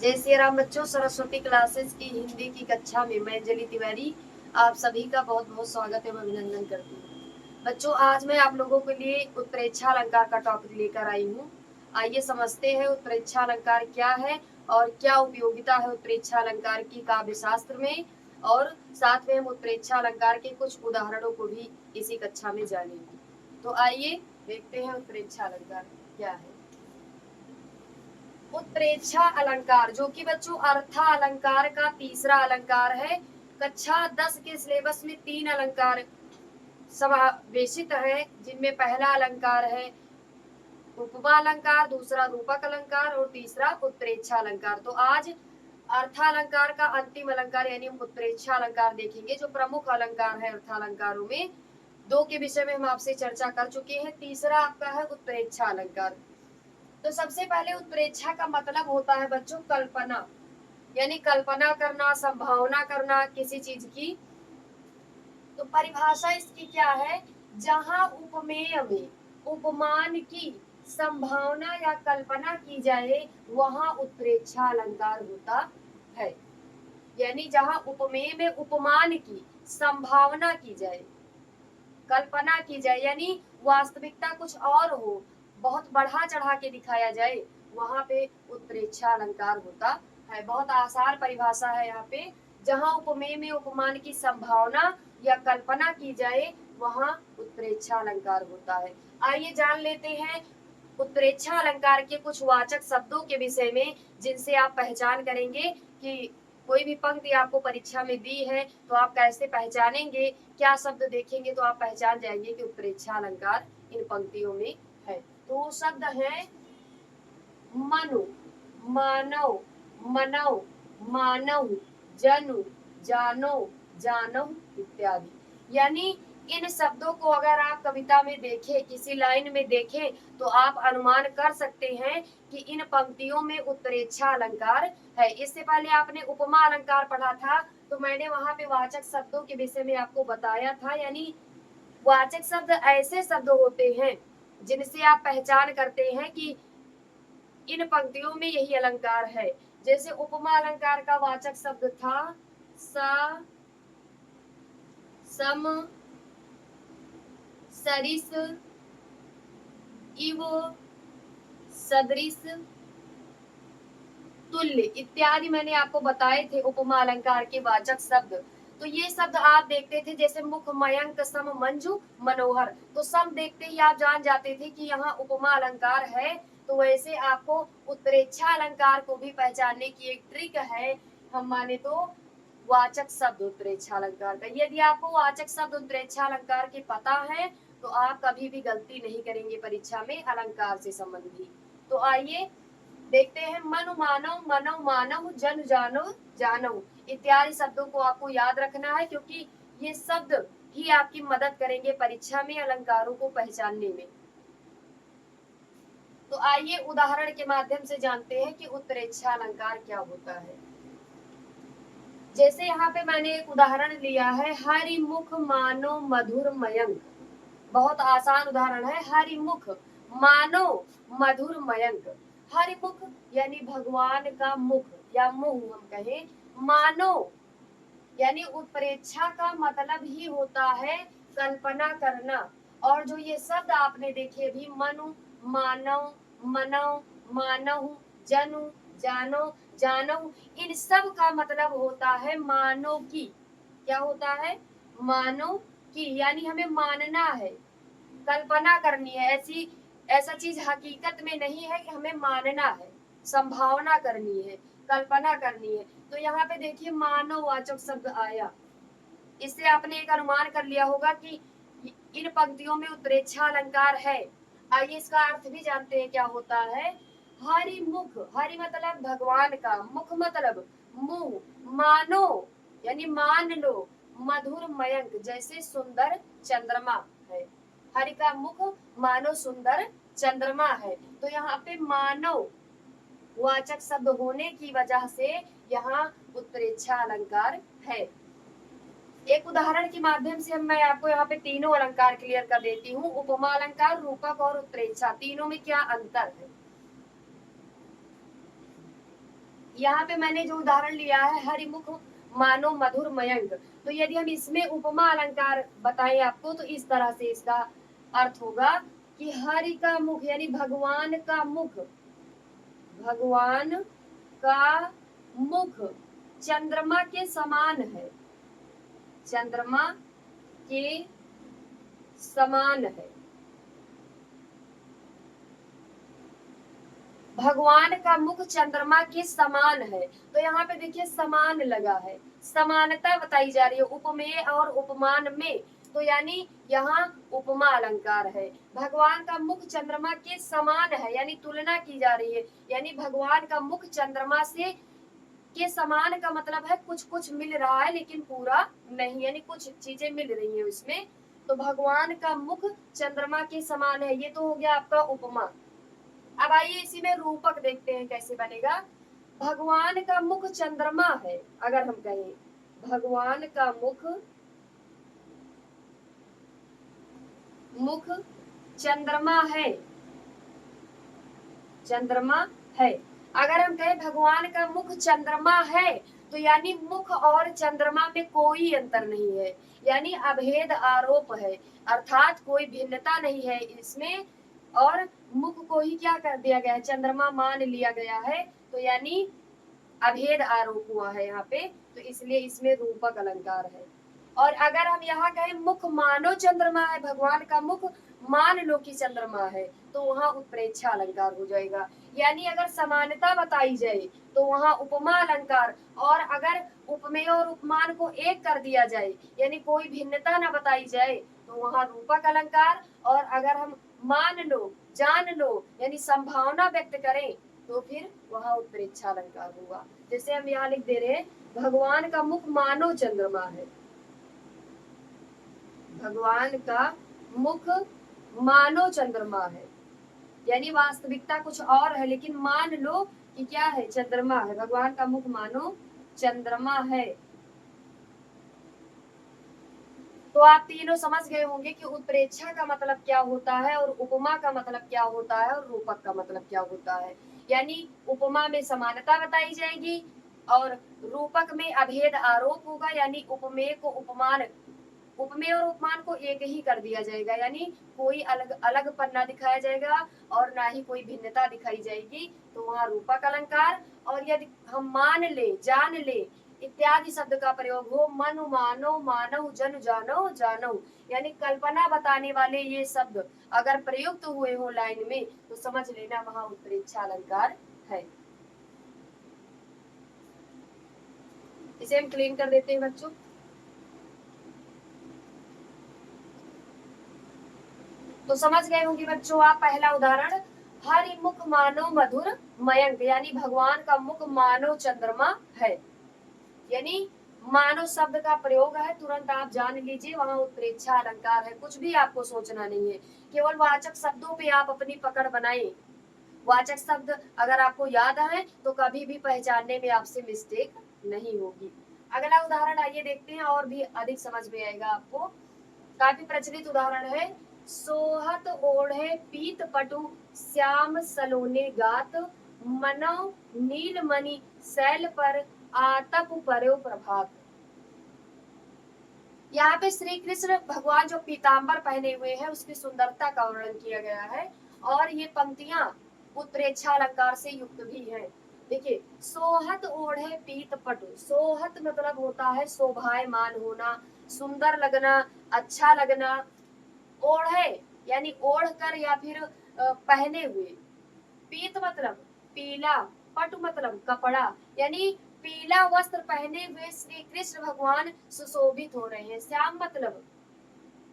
जय श्री राम बच्चों। सरस्वती क्लासेस की हिंदी की कक्षा में मैं अंजलि तिवारी आप सभी का बहुत बहुत स्वागत एवं अभिनंदन करती हूँ। बच्चों, आज मैं आप लोगों के लिए उत्प्रेक्षा अलंकार का टॉपिक लेकर आई हूँ। आइए समझते हैं उत्प्रेक्षा अलंकार क्या है और क्या उपयोगिता है उत्प्रेक्षा अलंकार की काव्य शास्त्र में, और साथ में हम उत्प्रेक्षा अलंकार के कुछ उदाहरणों को भी इसी कक्षा में जानेंगे। तो आइए देखते हैं उत्प्रेक्षा अलंकार क्या है। उत्प्रेक्षा अलंकार जो कि बच्चों अर्था अलंकार का तीसरा अलंकार है। कक्षा 10 के सिलेबस में 3 अलंकार समावेशित है, जिनमें पहला अलंकार है उपमा अलंकार, दूसरा रूपक अलंकार और तीसरा उत्प्रेक्षा अलंकार। तो आज अर्थालंकार का अंतिम अलंकार यानी उत्प्रेक्षा अलंकार देखेंगे। जो प्रमुख अलंकार है अर्थालंकारों में, दो के विषय में हम आपसे चर्चा कर चुके हैं, तीसरा आपका है उत्प्रेक्षा अलंकार। तो सबसे पहले उत्प्रेक्षा का मतलब होता है बच्चों कल्पना, यानी कल्पना करना, संभावना करना किसी चीज की। तो परिभाषा इसकी क्या है? जहां उपमेय में उपमान की संभावना या कल्पना की जाए वहां उत्प्रेक्षा अलंकार होता है। यानी जहां उपमेय में उपमान की संभावना की जाए, कल्पना की जाए, यानी वास्तविकता कुछ और हो, बहुत बढ़ा चढ़ा के दिखाया जाए, वहां पे उत्प्रेक्षा अलंकार होता है। बहुत आसान परिभाषा है यहाँ पे। जहां उपमेय में उपमान की संभावना या कल्पना की जाए वहां उत्प्रेक्षा अलंकार होता है। आइए जान लेते हैं उत्प्रेक्षा अलंकार के कुछ वाचक शब्दों के विषय में, जिनसे आप पहचान करेंगे कि कोई भी पंक्ति आपको परीक्षा में दी है तो आप कैसे पहचानेंगे, क्या शब्द देखेंगे तो आप पहचान जाएंगे कि उत्प्रेक्षा अलंकार इन पंक्तियों में है। तो वो शब्द है मनु, मानव, मनव, मानव, जनु, जानो, जानव इत्यादि। यानी इन शब्दों को अगर आप कविता में देखें, किसी लाइन में देखें, तो आप अनुमान कर सकते हैं कि इन पंक्तियों में उत्प्रेक्षा अलंकार है। इससे पहले आपने उपमा अलंकार पढ़ा था, तो मैंने वहां पे वाचक शब्दों के विषय में आपको बताया था। यानी वाचक शब्द ऐसे शब्द होते हैं जिनसे आप पहचान करते हैं कि इन पंक्तियों में यही अलंकार है। जैसे उपमा अलंकार का वाचक शब्द था स, सम, सरिस, इव, सदृश, तुल्य इत्यादि मैंने आपको बताए थे उपमा अलंकार के वाचक शब्द। तो ये शब्द आप देखते थे, जैसे मुख, मयंक, सम, मंजू, मनोहर। तो सम देखते ही आप जान जाते थे कि यहाँ उपमा अलंकार है। तो वैसे आपको उत्प्रेक्षा अलंकार को भी पहचानने की एक ट्रिक है, हम माने तो वाचक शब्द उत्प्रेक्षा अलंकार का। यदि आपको वाचक शब्द उत्प्रेक्षा अलंकार के पता है तो आप कभी भी गलती नहीं करेंगे परीक्षा में अलंकार से संबंधित। तो आइए देखते हैं मनु, मानव, मनव, मानव, जन, जानो, जानव इत्यादि शब्दों को आपको याद रखना है, क्योंकि ये शब्द ही आपकी मदद करेंगे परीक्षा में अलंकारों को पहचानने में। तो आइए उदाहरण के माध्यम से जानते हैं कि उत्प्रेक्षा अलंकार क्या होता है। जैसे यहाँ पे मैंने एक उदाहरण लिया है, हरिमुख मानो मधुर मयंक। बहुत आसान उदाहरण है, हरिमुख मानो मधुर मयंक। हरिमुख यानी भगवान का मुख या मुंह हम कहें, मानो यानी उत्प्रेक्षा का मतलब ही होता है कल्पना करना। और जो ये शब्द आपने देखे भी, मनु, मानव, मनव, मानव, जनु, जानो, जानव, इन सब का मतलब होता है मानो की। क्या होता है? मानो की, यानी हमें मानना है, कल्पना करनी है। ऐसा चीज हकीकत में नहीं है कि हमें मानना है, संभावना करनी है, कल्पना करनी है। तो यहाँ पे देखिए मानववाचक शब्द आया, इससे आपने एक अनुमान कर लिया होगा कि इन पंक्तियों में उत्प्रेक्षा अलंकार है। आइए इसका अर्थ भी जानते हैं क्या होता है। हरिमुख, हरि मतलब भगवान का, मुख मतलब मुंह, मानो यानी मान लो, मधुर मयंक जैसे सुंदर चंद्रमा है। हरि का मुख मानो सुंदर चंद्रमा है। तो यहाँ पे मानव वाचक शब्द होने की वजह से यहाँ उत्प्रेक्षा अलंकार है। एक उदाहरण के माध्यम से मैं आपको यहाँ पे तीनों अलंकार क्लियर कर देती हूँ। उपमा अलंकार, रूपक और उत्प्रेक्षा, तीनों में क्या अंतर है। यहाँ पे मैंने जो उदाहरण लिया है, हरिमुख मानो मधुर मयंक, तो यदि हम इसमें उपमा अलंकार बताएं आपको तो इस तरह से इसका अर्थ होगा कि हरि का मुख यानी भगवान का मुख, भगवान का मुख चंद्रमा के समान है, चंद्रमा के समान है। भगवान का मुख चंद्रमा के समान है, तो यहाँ पे देखिए समान लगा है, समानता बताई जा रही है उपमेय और उपमान में, तो यानी यहाँ उपमा अलंकार है। भगवान का मुख चंद्रमा के समान है यानी तुलना की जा रही है, यानी भगवान का मुख चंद्रमा से के समान का मतलब है कुछ कुछ मिल रहा है लेकिन पूरा नहीं, यानी कुछ चीजें मिल रही है उसमें। तो भगवान का मुख चंद्रमा के समान है, ये तो हो गया आपका उपमा। अब आइए इसी में रूपक देखते हैं कैसे बनेगा। भगवान का मुख चंद्रमा है, अगर हम कहें भगवान का मुख चंद्रमा है, चंद्रमा है। अगर हम कहें भगवान का मुख चंद्रमा है तो यानी मुख और चंद्रमा में कोई अंतर नहीं है, यानी अभेद आरोप है, अर्थात कोई भिन्नता नहीं है इसमें, और मुख को ही क्या कर दिया गया है, चंद्रमा मान लिया गया है, तो यानी अभेद आरोप हुआ है यहाँ पे, तो इसलिए इसमें रूपक अलंकार है। और अगर हम यहाँ कहें मुख मानो चंद्रमा है, भगवान का मुख मान लो कि चंद्रमा है, तो वहाँ उत्प्रेक्षा अलंकार हो जाएगा, यानी अगर समानता बताई जाए तो वहाँ उपमा अलंकार, और अगर उपमेय और उपमान को एक कर दिया जाए यानी कोई भिन्नता न बताई जाए तो वहाँ रूपक अलंकार, और अगर हम मान लो जान लो यानी संभावना व्यक्त करें तो फिर वहाँ उत्प्रेक्षा अलंकार होगा। जैसे हम यहाँ लिख दे रहे हैं भगवान का मुख मानो चंद्रमा है, भगवान का मुख मानो चंद्रमा है, यानी वास्तविकता कुछ और है लेकिन मान लो कि क्या है, चंद्रमा है, भगवान का मुख मानो चंद्रमा है। तो आप तीनों समझ गए होंगे कि उत्प्रेक्षा का मतलब क्या होता है और उपमा का मतलब क्या होता है और रूपक का मतलब क्या होता है। यानी उपमा में समानता बताई जाएगी और रूपक में अभेद आरोप होगा, यानी उपमेय को उपमान, उपमेय और उपमान को एक ही कर दिया जाएगा, यानी कोई अलग अलग पन्ना दिखाया जाएगा और ना ही कोई भिन्नता दिखाई जाएगी, तो वहाँ रूपक अलंकार। और यदि हम मान ले जान ले इत्यादि शब्द का प्रयोग हो, मनु मानो मानव जन जानो जानो, यानी कल्पना बताने वाले ये शब्द अगर प्रयुक्त हुए हो लाइन में तो समझ लेना वहाँ उत्प्रेक्षा अलंकार है। इसे हम क्लीन कर देते हैं बच्चों। तो समझ गए होंगे बच्चों आप पहला उदाहरण, हरि मुख मानो मधुर मयंक, यानी भगवान का मुख मानो चंद्रमा है, यानी मानो शब्द का प्रयोग है, तुरंत आप जान लीजिए वहां उत्प्रेक्षा अलंकार है, कुछ भी आपको सोचना नहीं है, केवल वाचक शब्दों पे आप अपनी पकड़ बनाएं। वाचक शब्द अगर आपको याद है तो कभी भी पहचानने में आपसे मिस्टेक नहीं होगी। अगला उदाहरण आइए देखते हैं, और भी अधिक समझ में आएगा आपको। काफी प्रचलित उदाहरण है, सोहत ओढ़े पीत पटु श्याम सलोने गात, मनो नीलमणि शैल पर आतप पर्यो प्रभात। यहाँ पे श्री कृष्ण भगवान जो पीताम्बर पहने हुए हैं उसकी सुंदरता का वर्णन किया गया है, और ये पंक्तियां उत्प्रेक्षा अलंकार से युक्त भी है। देखिए, सोहत ओढ़े पीत पटु, सोहत मतलब होता है शोभायमान होना, सुंदर लगना, अच्छा लगना, ओढ़े यानी ओढ़ कर या फिर पहने हुए, पीत मतलब पीला, पटु मतलब कपड़ा, यानी पीला वस्त्र पहने हुए श्री कृष्ण भगवान सुशोभित हो रहे हैं। श्याम मतलब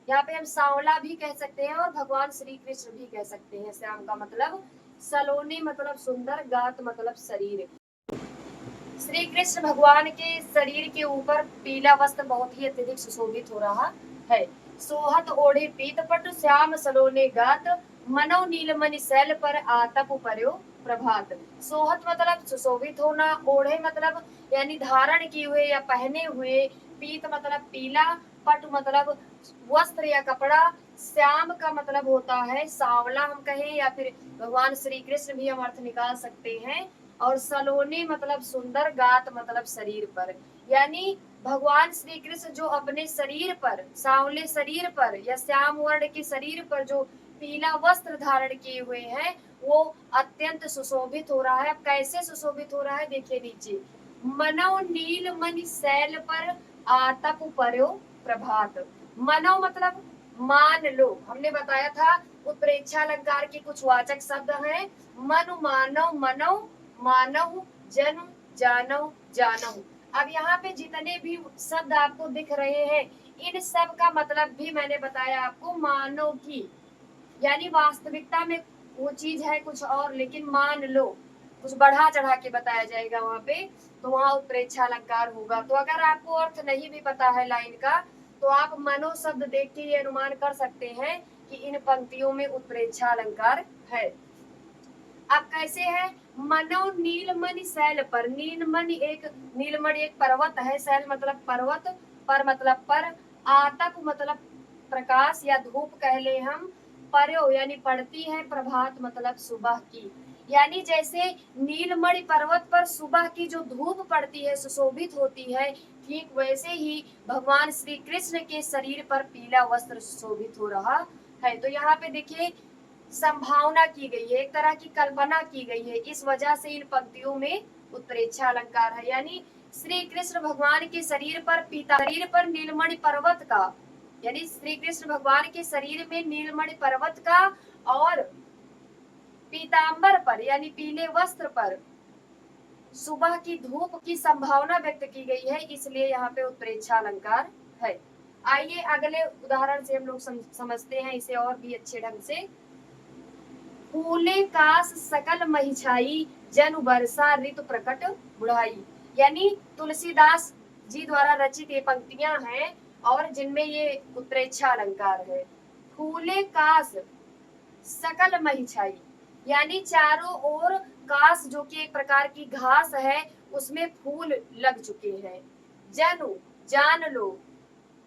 यहाँ पे हम सांवला भी कह सकते हैं और भगवान श्री कृष्ण भी कह सकते हैं श्याम का मतलब। सलोने मतलब सुंदर, गात मतलब शरीर, श्री कृष्ण भगवान के शरीर के ऊपर पीला वस्त्र बहुत ही अत्यधिक सुशोभित हो रहा है। सोहत ओढ़े पीत पटु श्याम सलोने गात, मनो नीलमणि शैल पर आतप पर्यो प्रभात। सोहत मतलब सुशोभित होना, ओढ़े मतलब यानी धारण किए हुए या पहने हुए, पीत मतलब पीला, पटु मतलब वस्त्र या कपड़ा, श्याम का मतलब होता है सांवला हम कहें, या फिर भगवान श्री कृष्ण भी हम अर्थ निकाल सकते हैं, और सलोने मतलब सुंदर, गात मतलब शरीर पर। यानी भगवान श्री कृष्ण जो अपने शरीर पर, सांवले शरीर पर या श्याम वर्ण के शरीर पर जो पीला वस्त्र धारण किए हुए हैं, वो अत्यंत सुशोभित हो रहा है। अब कैसे सुशोभित हो रहा है देखिए नीचे, मनो नील मणि शैल पर आतप पर्यो प्रभात। मनो मतलब मान लो, हमने बताया था उत्प्रेक्षा अलंकार के कुछ वाचक शब्द हैं, मनु मानव मनौ, मानव जनु जानव जानव। अब यहाँ पे जितने भी शब्द आपको दिख रहे हैं, इन सब का मतलब भी मैंने बताया आपको मानव की, यानी वास्तविकता में वो चीज है कुछ और, लेकिन मान लो कुछ बढ़ा चढ़ा के बताया जाएगा वहां पे, तो वहां उत्प्रेक्षा अलंकार होगा। तो अगर आपको अर्थ नहीं भी पता है लाइन का, तो आप मनो शब्द देख के ये अनुमान कर सकते हैं कि इन पंक्तियों में उत्प्रेक्षा अलंकार है। अब कैसे है, मनो नीलमणि शैल पर, नीलमणि एक पर्वत है, शैल मतलब पर्वत, पर मतलब पर, आतप मतलब प्रकाश या धूप कह ले हम, पर्यो यानी पड़ती है, प्रभात मतलब सुबह की। यानी जैसे नीलमणि पर्वत पर सुबह की जो धूप पड़ती है सुशोभित होती है, ठीक वैसे ही भगवान श्री कृष्ण के शरीर पर पीला वस्त्र सुशोभित हो रहा है। तो यहाँ पे देखिए संभावना की गई है, एक तरह की कल्पना की गई है, इस वजह से इन पंक्तियों में उत्प्रेक्षा अलंकार है। यानी श्री कृष्ण भगवान के शरीर पर नीलमणि पर्वत का, यानी श्री कृष्ण भगवान के शरीर में नीलमणि पर्वत का और पीतांबर पर यानी पीले वस्त्र पर सुबह की धूप की संभावना व्यक्त की गई है, इसलिए यहाँ पे उत्प्रेक्षा अलंकार है। आइए अगले उदाहरण से हम लोग समझते हैं इसे और भी अच्छे ढंग से। फूले कास सकल महिछाई, जन वर्षा ऋतु प्रकट बुढ़ाई। यानी तुलसीदास जी द्वारा रचित ये पंक्तियां हैं और जिनमें ये उत्प्रेक्षा अलंकार है। फूले कास सकल महिछाई, यानी चारों ओर कास जो कि एक प्रकार की घास है उसमें फूल लग चुके हैं। जनु जान लो,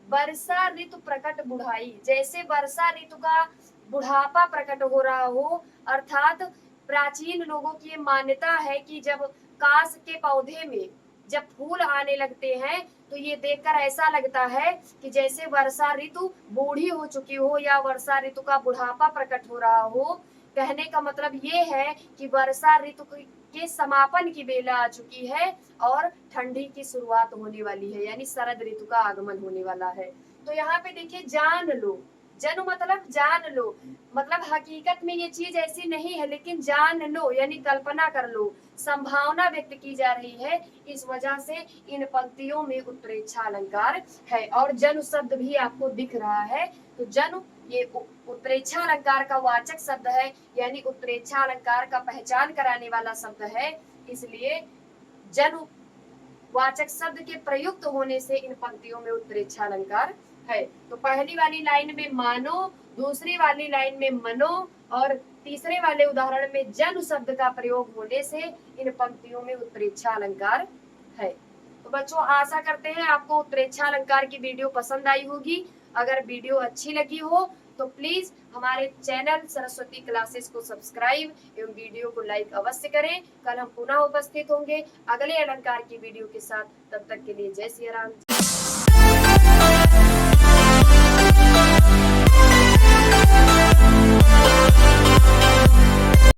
वर्षा ऋतु प्रकट बुढ़ाई, जैसे वर्षा ऋतु का बुढ़ापा प्रकट हो रहा हो, अर्थात प्राचीन लोगों की ये मान्यता है कि जब कास के पौधे में जब फूल आने लगते हैं तो ये देखकर ऐसा लगता है कि जैसे वर्षा ऋतु बूढ़ी हो चुकी हो या वर्षा ऋतु का बुढ़ापा प्रकट हो रहा हो। कहने का मतलब ये है कि वर्षा ऋतु के समापन की बेला आ चुकी है और ठंडी की शुरुआत होने वाली है, यानी शरद ऋतु का आगमन होने वाला है। तो यहाँ पे देखिए जान लो, जन मतलब जान लो, मतलब हकीकत में ये चीज ऐसी नहीं है लेकिन जान लो यानी कल्पना कर लो, संभावना व्यक्त की जा रही है, इस वजह से इन पंक्तियों में उत्प्रेक्षा अलंकार है। और जन शब्द भी आपको दिख रहा है, तो जन ये उत्प्रेक्षा अलंकार का वाचक शब्द है, यानी उत्प्रेक्षा अलंकार का पहचान कराने वाला शब्द है, इसलिए जन वाचक शब्द के प्रयुक्त होने से इन पंक्तियों में उत्प्रेक्षा अलंकार है। तो पहली वाली लाइन में मानो, दूसरी वाली लाइन में मनो और तीसरे वाले उदाहरण में जन शब्द का प्रयोग होने से इन पंक्तियों में उत्प्रेक्षा अलंकार है। तो बच्चों आशा करते हैं आपको उत्प्रेक्षा अलंकार की वीडियो पसंद आई होगी। अगर वीडियो अच्छी लगी हो तो प्लीज हमारे चैनल सरस्वती क्लासेस को सब्सक्राइब एवं वीडियो को लाइक अवश्य करें। कल हम पुनः उपस्थित होंगे अगले अलंकार की वीडियो के साथ, तब तक के लिए जय श्री राम।